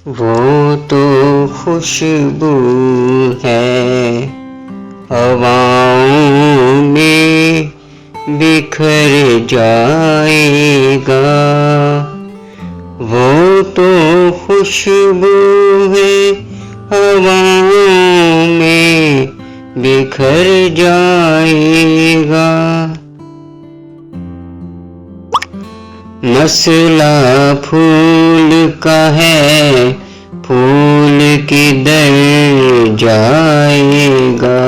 वो तो खुशबू है हवाओं में बिखर जाएगा। वो तो खुशबू है हवाओं में बिखर जाएगा। मसला फूल का है, फूल किधर जाएगा।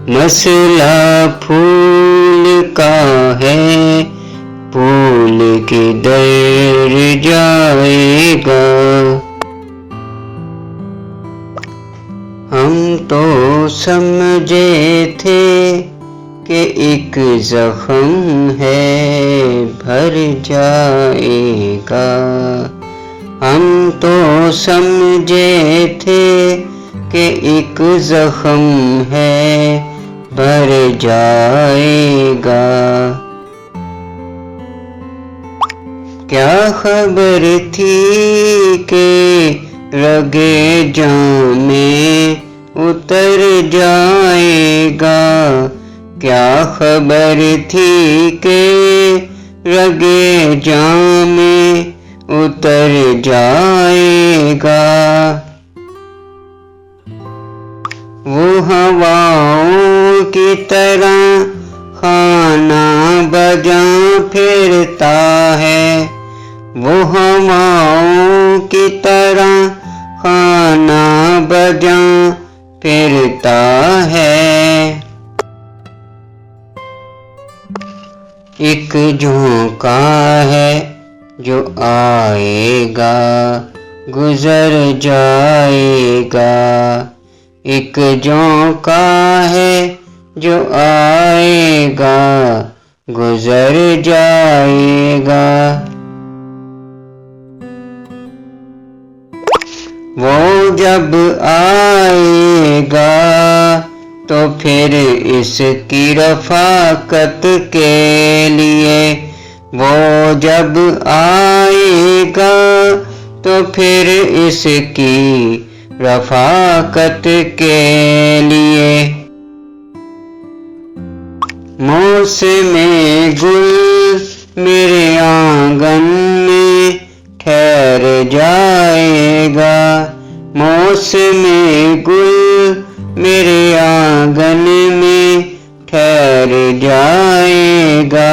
मसला फूल का है, फूल किधर जाएगा। हम तो समझे थे कि एक जख्म है भर जाएगा। हम तो समझे थे कि एक जख्म है भर जाएगा। क्या खबर थी कि रगे जान में उतर जाएगा। क्या खबर थी कि रगे जान में उतर जाएगा। वो हवाओं की तरह खाना बजा फिरता है। वो हवाओं की तरह खाना बजा फिरता है। एक झोंका है जो आएगा गुजर जाएगा। एक झोंका है जो आएगा गुजर जाएगा। वो जब आएगा तो फिर इसकी रफ़ाकत के लिए। वो जब आएगा तो फिर इसकी रफ़ाकत के लिए। मौसमे गुल मेरे आंगन में ठहर जाएगा। मौसमे गुल मेरे आंगन में ठहर जाएगा।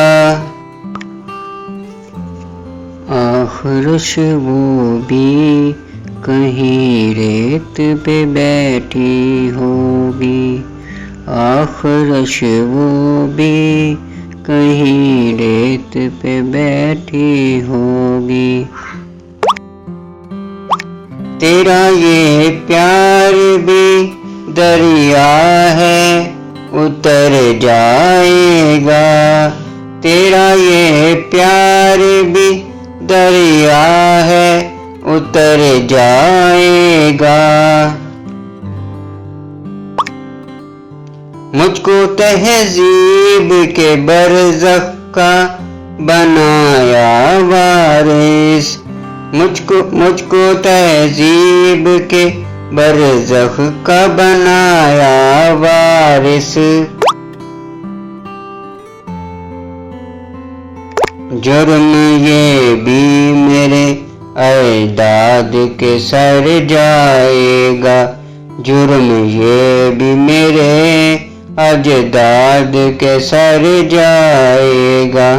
आखिरश वो भी कहीं रेत पे बैठी होगी। आखिरश वो भी कहीं रेत पे बैठी होगी। तेरा ये प्यार भी दरिया है उतर जाएगा। तेरा ये प्यार भी दरिया है उतर जाएगा। मुझको तहजीब के बरज़ख का बनाया वारिस। मुझको तहजीब के बरज़ख का बनाया वारिस। जुर्म ये भी मेरे अजदाद के सर जाएगा। जुर्म ये भी मेरे अजदाद के सर जाएगा।